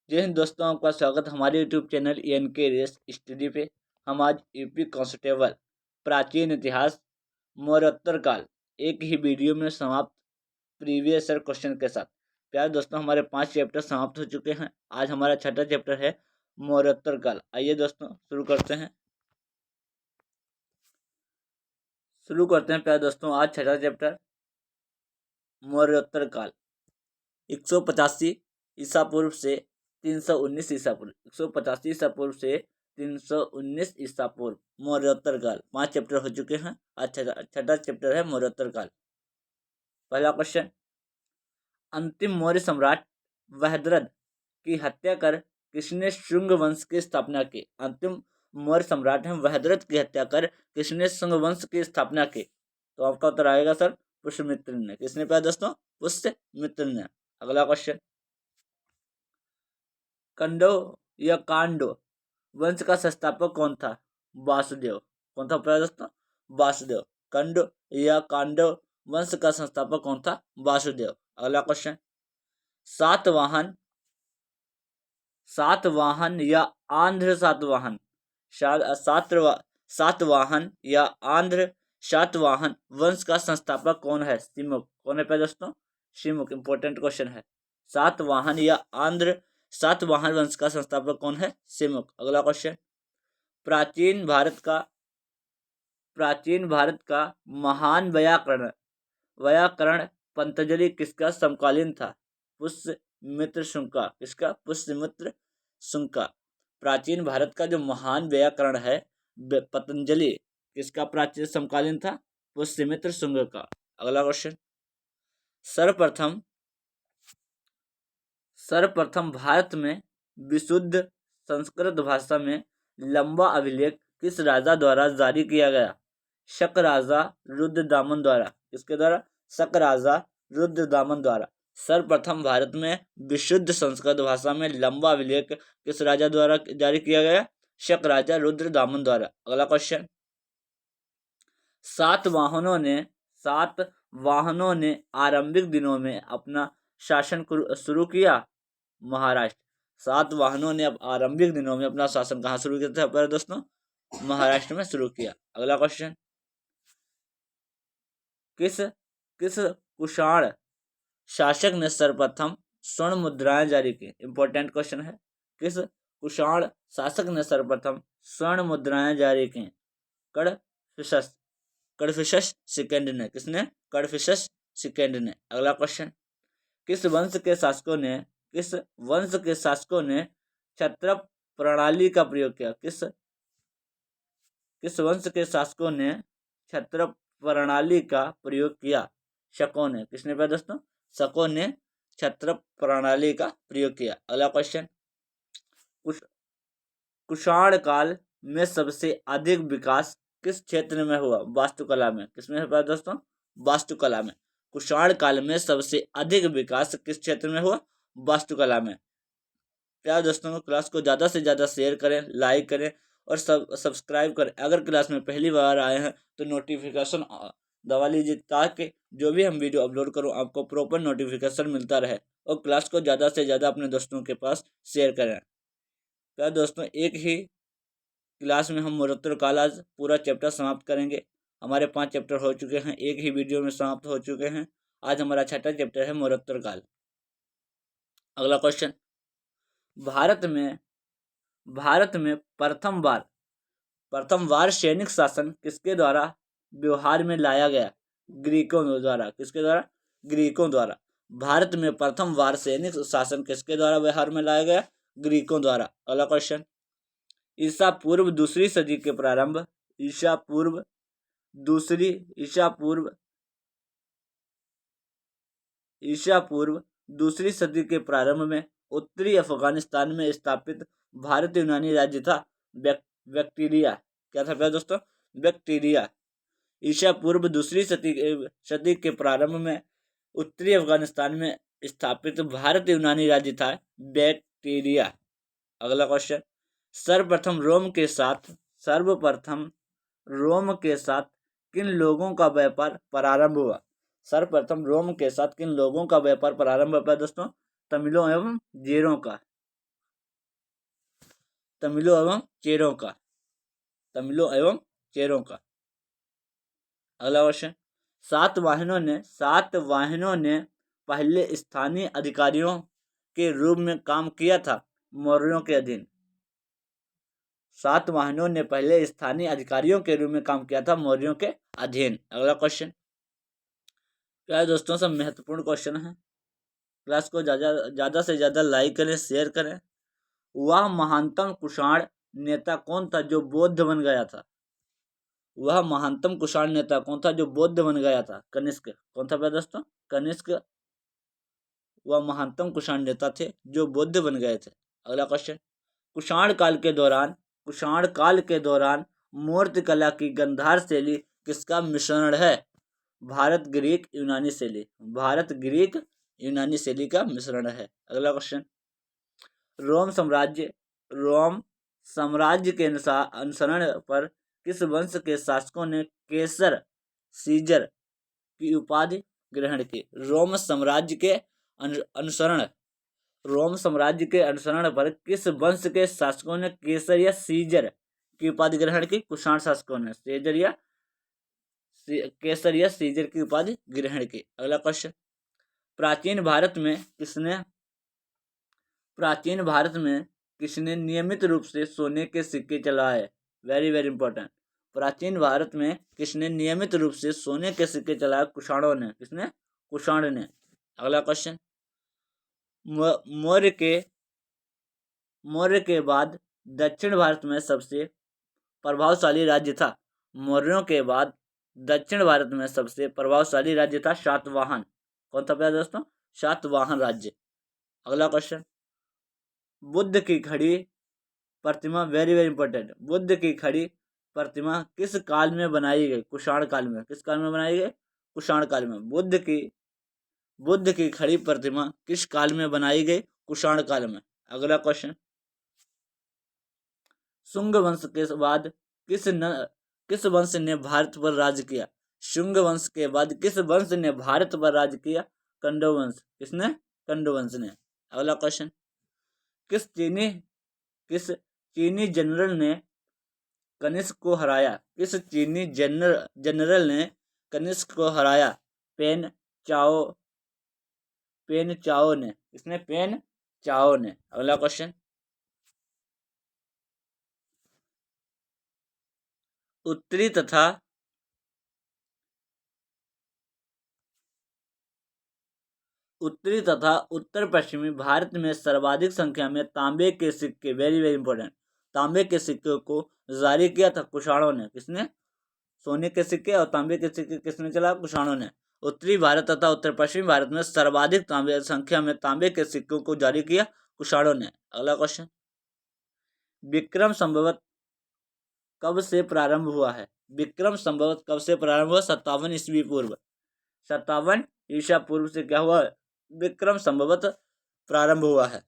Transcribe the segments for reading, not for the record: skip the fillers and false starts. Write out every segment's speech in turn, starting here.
जय हिंद दोस्तों, आपका स्वागत हमारे YouTube channel ENK race study पे। हम आज यूपी कांस्टेबल प्राचीन इतिहास मौर्योत्तर काल एक ही वीडियो में समाप्त प्रीवियस ईयर क्वेश्चन के साथ। प्यारे दोस्तों, हमारे 5 चैप्टर समाप्त हो चुके हैं। आज हमारा छठा चैप्टर है मौर्योत्तर काल। आइए दोस्तों शुरू करते हैं। प्यारे दोस्तों, आज छठा चैप्टर मौर्योत्तर काल 185 ईसा पूर्व से 319 ईसा पूर्व। 185 ईसा पूर्व से 319 ईसा पूर्व मौर्योत्तर काल। 5 चैप्टर हो चुके हैं। अच्छा, छठा चैप्टर है मौर्योत्तर काल। पहला क्वेश्चन, अंतिम मौर्य सम्राट वहदरद की हत्या कर किसने शुंग वंश की स्थापना की? अंतिम मौर्य सम्राट है वहदरद की हत्या कर किसने शुंग वंश की स्थापना की? तो आपका उत्तर आएगा सर पुष्यमित्र ने। किसने पाया दोस्तों? पुष्यमित्र ने। अगला क्वेश्चन, कंडो या कांडो वंश का संस्थापक कौन था? वासुदेव। कौन था प्यारे दोस्तों? वासुदेव। कंडो या कांडो वंश का संस्थापक कौन था? वासुदेव। अगला क्वेश्चन, सातवाहन या आंध्र सातवाहन सातवाहन या आंध्र सातवाहन वंश का संस्थापक कौन है? सिमुक। कौन है प्यारे दोस्तों? सिमुक। इंपॉर्टेंट क्वेश्चन है। सातवाहन या आंध्र सातवाहन वंश का संस्थापक कौन है? सिमुक। अगला क्वेश्चन, प्राचीन भारत का महान व्याकरण पतंजलि किसका समकालीन था? पुष्यमित्र शुंग का। किसका? पुष्यमित्र शुंग का। प्राचीन भारत का जो महान व्याकरण है पतंजलि किसका प्राचीन समकालीन था? पुष्यमित्र शुंग का। अगला क्वेश्चन, सर्वप्रथम भारत में विशुद्ध संस्कृत भाषा में लंबा अभिलेख किस राजा द्वारा जारी किया गया? शक राजा रुद्रदामन द्वारा। किसके द्वारा? शक राजा रुद्रदामन द्वारा। सर्वप्रथम भारत में विशुद्ध संस्कृत भाषा में लंबा अभिलेख किस राजा द्वारा जारी किया गया? शक राजा रुद्रदामन द्वारा। अगला क्वेश्चन, सातवाहनों ने आरंभिक दिनों में अपना शासन शुरू किया। महाराष्ट्र। सातवाहनों ने अब आरंभिक दिनों में अपना शासन कहाँ शुरू किया था प्यारे दोस्तों? महाराष्ट्र में शुरू किया। अगला क्वेश्चन, किस कुषाण शासक ने सर्वप्रथम स्वर्ण मुद्राएं जारी की? इंपॉर्टेंट क्वेश्चन है। किस कुषाण शासक ने सर्वप्रथम स्वर्ण मुद्राएं जारी की? कडफिशस सेकंड ने। किसने? कडफिशस सेकंड ने। अगला क्वेश्चन, किस वंश के शासकों ने क्षत्रप प्रणाली का प्रयोग किया? किस वंश के शासकों ने क्षत्रप प्रणाली का प्रयोग किया? शकों ने। किसने पाया दोस्तों? शकों ने क्षत्रप प्रणाली का प्रयोग किया। अगला क्वेश्चन, कुषाण काल में सबसे अधिक विकास किस क्षेत्र में हुआ? वास्तुकला में। किसमें है पाया दोस्तों? वास्तुकला में। कुषाण काल में सबसे अधिक विकास किस क्षेत्र में हुआ? वास्तुकला में। प्यारे दोस्तों, क्लास को ज़्यादा से ज़्यादा शेयर करें, लाइक करें और सब्सक्राइब करें। अगर क्लास में पहली बार आए हैं तो नोटिफिकेशन दबा लीजिए ताकि जो भी हम वीडियो अपलोड करूं आपको प्रॉपर नोटिफिकेशन मिलता रहे। और क्लास को ज़्यादा से ज़्यादा अपने दोस्तों के पास शेयर करें। प्यारे दोस्तों, एक ही क्लास में हम मौर्योत्तर काल आज पूरा चैप्टर समाप्त करेंगे। हमारे 5 चैप्टर हो चुके हैं, एक ही वीडियो में समाप्त हो चुके हैं। आज हमारा छठा चैप्टर है मौर्योत्तर काल। अगला क्वेश्चन, भारत में प्रथम बार सैनिक शासन किसके द्वारा व्यवहार में लाया गया? ग्रीकों द्वारा। किसके द्वारा? ग्रीकों द्वारा। भारत में प्रथम बार सैनिक शासन किसके द्वारा व्यवहार में लाया गया? ग्रीकों द्वारा। अगला क्वेश्चन, ईसा पूर्व दूसरी सदी के प्रारंभ ईसा पूर्व दूसरी सदी के प्रारंभ में उत्तरी अफगानिस्तान में स्थापित भारत यूनानी राज्य था बैक्टीरिया। क्या था दोस्तों? बैक्टीरिया। ईसा पूर्व दूसरी सदी के प्रारंभ में उत्तरी अफगानिस्तान में स्थापित भारत यूनानी राज्य था बैक्टीरिया। अगला क्वेश्चन, सर्वप्रथम रोम के साथ किन लोगों का व्यापार प्रारंभ हुआ? सर्वप्रथम रोम के साथ किन लोगों का व्यापार प्रारंभ हुआ दोस्तों? तमिलों एवं जेरों का। तमिलों एवं चेरों का, तमिलों एवं चेरों का। अगला क्वेश्चन, सात वाहनों ने पहले स्थानीय अधिकारियों के रूप में काम किया था मौर्यों के अधीन। सातवाहनों ने पहले स्थानीय अधिकारियों के रूप में काम किया था मौर्यों के अधीन। अगला क्वेश्चन, क्या दोस्तों सब महत्वपूर्ण क्वेश्चन है। क्लास को ज्यादा से ज्यादा लाइक करें, शेयर करें। वह महानतम कुषाण नेता कौन था जो बौद्ध बन गया था। वह महानतम कुषाण नेता कौन था जो बौद्ध बन गया था। कनिष्क। कौन था दोस्तों, कनिष्क। वह महानतम कुषाण नेता थे जो बौद्ध बन गए थे। अगला क्वेश्चन, कुषाण काल के दौरान मूर्ति कला की गांधार शैली किसका मिश्रण है। भारत ग्रीक यूनानी शैली, भारत ग्रीक यूनानी शैली का मिश्रण है। अगला क्वेश्चन, रोम साम्राज्य के अनुसरण पर किस वंश के शासकों ने केसर सीजर की उपाधि ग्रहण की। रोम साम्राज्य के अनुसरण पर किस वंश के शासकों ने केसर या सीजर की उपाधि ग्रहण की। कुषाण शासकों ने केसर या सीजर की उपाधि ग्रहण की। अगला क्वेश्चन, प्राचीन भारत में किसने नियमित रूप से सोने के सिक्के चलाए। Very very important. प्राचीन भारत में किसने नियमित रूप से सोने के सिक्के चलाए। कुषाणों ने। किसने, कुषाण ने। अगला क्वेश्चन, मौर्य के बाद दक्षिण भारत में सबसे प्रभावशाली राज्य था। मौर्यों के बाद दक्षिण भारत में सबसे प्रभावशाली राज्य था सातवाहन। कौन था प्यारे दोस्तों, सातवाहन राज्य। अगला क्वेश्चन, बुद्ध की खड़ी प्रतिमा, वेरी वेरी इंपॉर्टेंट। बुद्ध की खड़ी प्रतिमा किस काल में बनाई गई। कुषाण काल में। किस काल में बनाई गई, कुषाण काल में। बुद्ध की खड़ी प्रतिमा किस काल में बनाई गई, कुषाण काल में। अगला क्वेश्चन, शुंग वंश के बाद किस वंश ने भारत पर राज किया। शुंग वंश के बाद किस वंश ने भारत पर राज किया। कंडो वंश। किसने, कंडो वंश ने। अगला क्वेश्चन, किस चीनी जनरल ने कनिष्क को हराया। किस चीनी जनरल ने कनिष्क को हराया। पेन चाओ ने। इसने पेन चाओ ने। अगला क्वेश्चन, उत्तरी तथा उत्तर पश्चिमी भारत में सर्वाधिक संख्या में तांबे के सिक्के, वेरी वेरी इंपॉर्टेंट, तांबे के सिक्के को जारी किया था कुषाणों ने। किसने, सोने के सिक्के और तांबे के सिक्के किसने चला, कुषाणों ने। उत्तरी भारत तथा उत्तर पश्चिमी भारत में सर्वाधिक संख्या में तांबे के सिक्कों को जारी किया कुषाणों ने। अगला क्वेश्चन, विक्रम संभवत कब से प्रारंभ हुआ है। विक्रम संभवत कब से प्रारंभ हुआ, 57 ईस्वी पूर्व। 57 ईसा पूर्व से क्या हुआ, विक्रम संभवत प्रारंभ हुआ है।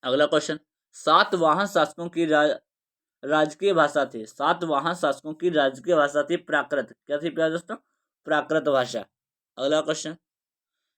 अगला क्वेश्चन, सातवाहन शासकों की राजकीय भाषा थी। सातवाहन शासकों की राजकीय भाषा थी प्राकृत। क्या थी प्यारे दोस्तों, प्राकृत भाषा। अगला क्वेश्चन,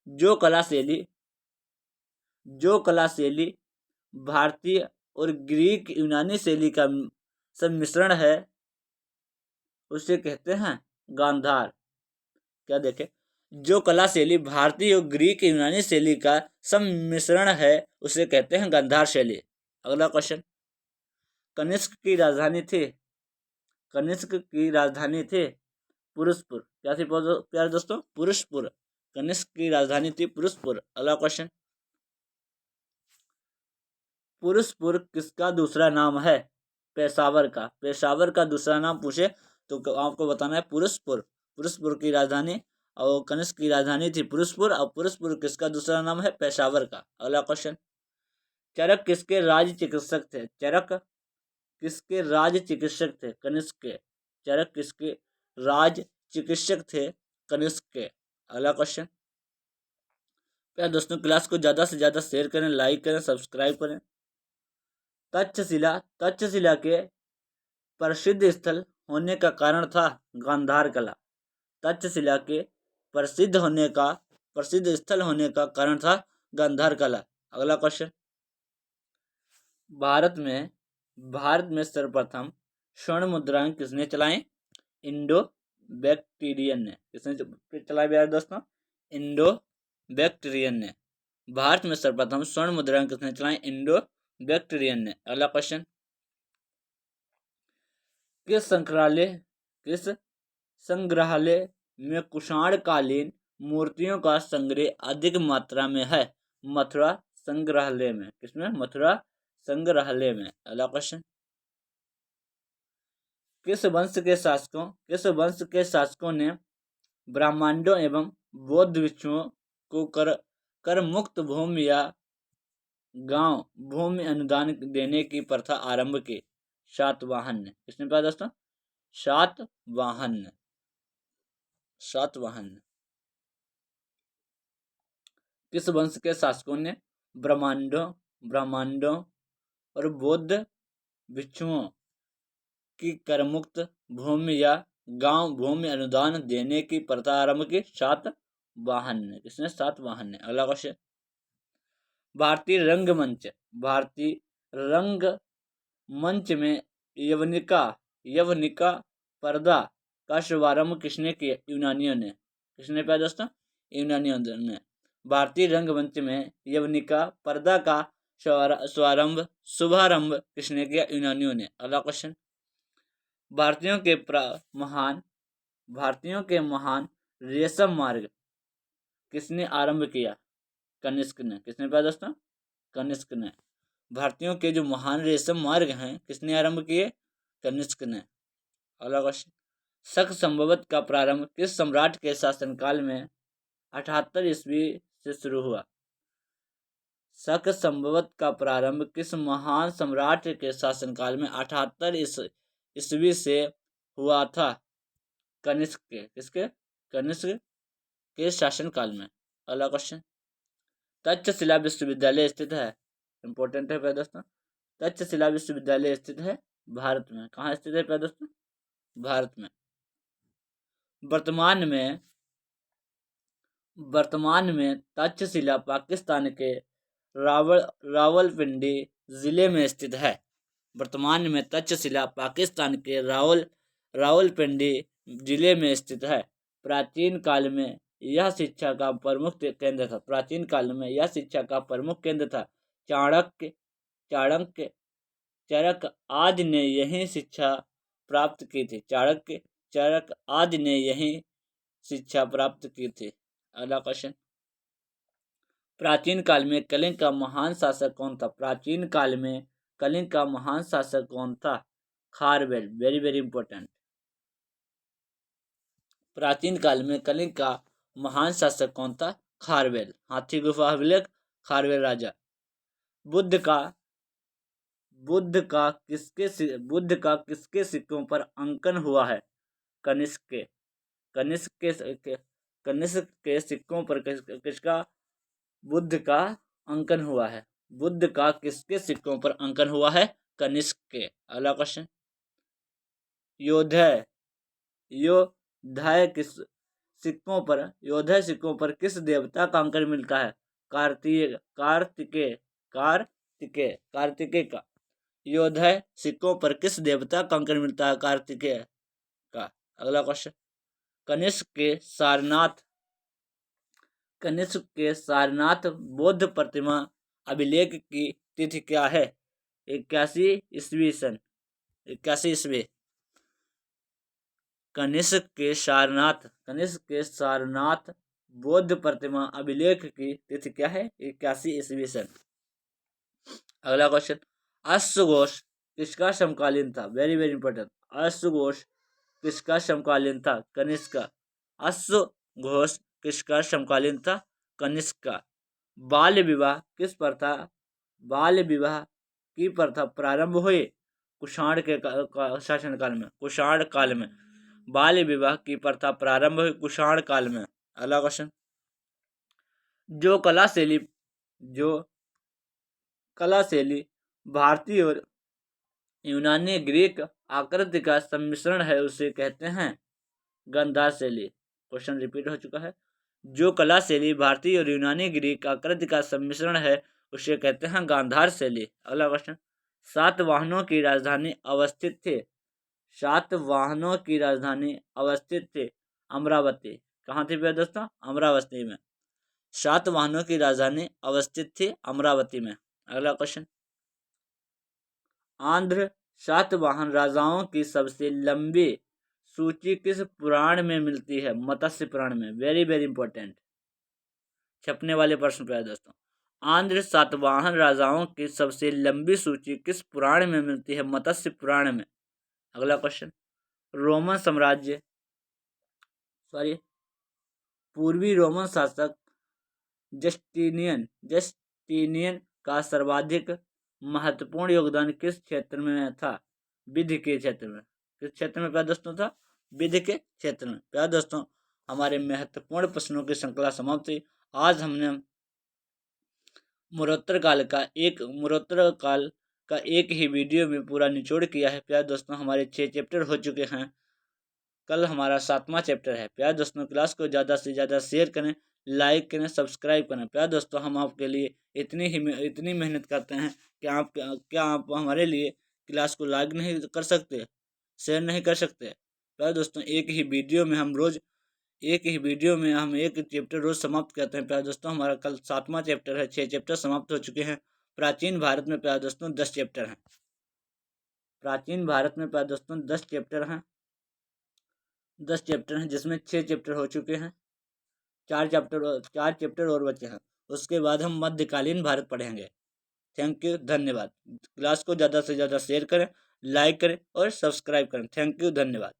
जो कला शैली भारतीय और ग्रीक यूनानी शैली का सम्मिश्रण है उसे कहते हैं गांधार। क्या देखें, जो कला शैली भारतीय और ग्रीक यूनानी शैली का सम्मिश्रण है उसे कहते हैं गांधार शैली। अगला क्वेश्चन, कनिष्क की राजधानी थी पुरुषपुर। क्या थी प्यारे दोस्तों, पुरुषपुर। कनिष्क की राजधानी थी पुरुषपुर। अगला क्वेश्चन, पुरुषपुर किसका दूसरा नाम है, पेशावर का। पेशावर का दूसरा नाम पूछे तो आपको बताना है पुरुषपुर। पुरुषपुर की राजधानी और कनिष्क की राजधानी थी पुरुषपुर, और पुरुषपुर किसका दूसरा नाम है, पेशावर का। अगला क्वेश्चन, चरक किसके राज चिकित्सक थे। चरक किसके राज चिकित्सक थे, कनिष्क के। चरक किसके राज चिकित्सक थे, कनिष्क के। अगला क्वेश्चन, प्यारे दोस्तों क्लास को ज्यादा से ज्यादा शेयर करें, लाइक करें, सब्सक्राइब करें। तक्षशिला के प्रसिद्ध स्थल होने का कारण था गांधार कला। तक्षशिला के प्रसिद्ध स्थल होने का कारण था गांधार कला। अगला क्वेश्चन, भारत में सर्वप्रथम स्वर्ण मुद्राएं किसने चलाई? इंडो बैक्टीरियन ने। किसने चलाई प्यारे दोस्तों? इंडो बैक्टीरियन ने। भारत में सर्वप्रथम स्वर्ण मुद्राएं किसने चलाई? इंडो बैक्टीरियन ने। अगला क्वेश्चन, किस संग्रहालय में कुषाण कालीन मूर्तियों का संग्रह अधिक मात्रा में है? मथुरा संग्रहालय में। किसमें? मथुरा संग्रहालय में। अगला क्वेश्चन, किस वंश के शासकों ने ब्राह्मणों एवं बौद्ध भिक्षुओं को कर मुक्त भूमि या गांव भूमि अनुदान देने की प्रथा आरंभ की? सातवाहन ने। किसने कहा दोस्तों? सातवाहन ने। किस वंश के शासकों ने ब्राह्मणों और बौद्ध भिक्षुओं की करमुक्त भूमि या गांव भूमि अनुदान देने की प्रथा आरंभ की? सातवाहन ने। किसने? सातवाहन ने। अगला क्वेश्चन, भारतीय रंगमंच में यवनिका पर्दा का शुभारंभ किसने किया? यूनानियों ने। किसने किया दोस्तों? यूनानियों ने। भारतीय रंगमंच में यवनिका पर्दा का शुभारंभ किसने किया? यूनानियों ने। अगला क्वेश्चन, भारतीयों के महान रेशम मार्ग किसने आरंभ किया? कनिष्क ने। किसने किया दोस्तों? कनिष्क ने। भारतीयों के जो महान रेशम मार्ग हैं किसने आरंभ किए? कनिष्क ने। अगला क्वेश्चन, शक संवत का प्रारंभ किस सम्राट के शासनकाल में 78 ईस्वी से शुरू हुआ? शक संवत का प्रारंभ किस महान सम्राट के शासनकाल में 78 ईस्वी से हुआ था? कनिष्क के। किसके? कनिष्क के शासनकाल में। अगला क्वेश्चन, तक्षशिला विश्वविद्यालय स्थित है? इंपॉर्टेंट है दोस्तों। तक्षशिला विश्वविद्यालय स्थित है भारत में। कहाँ स्थित है दोस्तों? भारत में। वर्तमान में तक्षशिला पाकिस्तान के रावलपिंडी जिले में स्थित है। वर्तमान में तक्षशिला पाकिस्तान के रावलपिंडी जिले में स्थित है। प्राचीन काल में यह शिक्षा का प्रमुख केंद्र था। प्राचीन काल में यह शिक्षा का प्रमुख केंद्र था। चाणक्य आदि ने यही शिक्षा प्राप्त की थी। चाणक्य आदि ने यही शिक्षा प्राप्त की थी। अगला क्वेश्चन, प्राचीन काल में कलिंग का महान शासक कौन था? प्राचीन काल में कलिंग का महान शासक कौन था? खारवेल। Very very important. प्राचीन काल में कलिंग का महान शासक कौन था? खारवेल। हाथी गुफा अभिलेख, खारवेल राजा। बुद्ध का किसके सिक्कों पर अंकन हुआ है? कनिष्क के। कनिष्क के सिक्कों पर किसका बुद्ध का अंकन हुआ है? बुद्ध का किसके सिक्कों पर अंकन हुआ है? कनिष्क के। अगला क्वेश्चन, योधय सिक्कों पर किस देवता का अंकन मिलता है? कार्तिकेय का। योधय सिक्कों पर किस देवता का अंकन मिलता है? कार्तिकेय का। अगला क्वेश्चन, कनिष्क के सारनाथ बौद्ध प्रतिमा अभिलेख की तिथि क्या है? 81 ईस्वी। कनिष्क के सारनाथ बौद्ध प्रतिमा अभिलेख की तिथि क्या है? 81 ईस्वी सन। अगला क्वेश्चन, अश्वघोष किसका समकालीन था? Very very important. अश्वघोष किसका समकालीन था? कनिष्क का। अश्वघोष किसका समकालीन था? कनिष्क का। बाल विवाह की प्रथा प्रारंभ हुई कुषाण के शासनकाल में। कुषाण काल में बाल विवाह की प्रथा प्रारंभ हुई कुषाण काल में। अगला क्वेश्चन, जो कला शैली भारतीय और यूनानी ग्रीक आकृति का सम्मिश्रण है उसे कहते हैं गांधार शैली। क्वेश्चन रिपीट हो चुका है। जो कला शैली भारतीय और यूनानी ग्रीक आकृति का सम्मिश्रण है उसे कहते हैं गांधार शैली। अगला क्वेश्चन, सातवाहनों की राजधानी अवस्थित थी। सातवाहनों की राजधानी अवस्थित थी अमरावती। कहाँ थी प्यारे दोस्तों? अमरावती में। सातवाहनों की राजधानी अवस्थित थी अमरावती में। अगला क्वेश्चन, आंध्र सातवाहन राजाओं की सबसे लंबी सूची किस पुराण में मिलती है? मत्स्य पुराण में। वेरी वेरी इंपॉर्टेंट छपने वाले प्रश्न प्यारे दोस्तों। आंध्र सातवाहन राजाओं की सबसे लंबी सूची किस पुराण में मिलती है? मत्स्य पुराण में। अगला क्वेश्चन, रोमन साम्राज्य पूर्वी रोमन शासक जस्टिनियन का सर्वाधिक महत्वपूर्ण योगदान किस क्षेत्र में था? विधि के क्षेत्र में। किस क्षेत्र में प्यारे दोस्तों था? विधि के क्षेत्र में। प्यारे दोस्तों, हमारे महत्वपूर्ण प्रश्नों की श्रृंखला समाप्त हुई। आज हमने मुरोत्तर काल का एक ही वीडियो में पूरा निचोड़ किया है। प्यारे दोस्तों, हमारे 6 चैप्टर हो चुके हैं। कल हमारा 7वां चैप्टर है। प्यारे दोस्तों, क्लास को ज़्यादा से ज़्यादा शेयर करें, लाइक करें, सब्सक्राइब करें। प्यारे दोस्तों, हम आपके लिए इतनी मेहनत करते हैं कि क्या आप हमारे लिए क्लास को लाइक नहीं कर सकते, शेयर नहीं कर सकते? प्यारे दोस्तों, एक ही वीडियो में हम एक चैप्टर रोज समाप्त करते हैं। प्यारे दोस्तों, हमारा कल 7वां चैप्टर है। 6 चैप्टर समाप्त हो चुके हैं। प्राचीन भारत में प्यारे दोस्तों 10 चैप्टर हैं। प्राचीन भारत में प्यारे दोस्तों 10 चैप्टर हैं। 10 चैप्टर हैं, जिसमें 6 चैप्टर हो चुके हैं। 4 चैप्टर और बचे हैं। उसके बाद हम मध्यकालीन भारत पढ़ेंगे। थैंक यू, धन्यवाद। क्लास को ज़्यादा से ज़्यादा शेयर करें, लाइक करें और सब्सक्राइब करें। थैंक यू, धन्यवाद।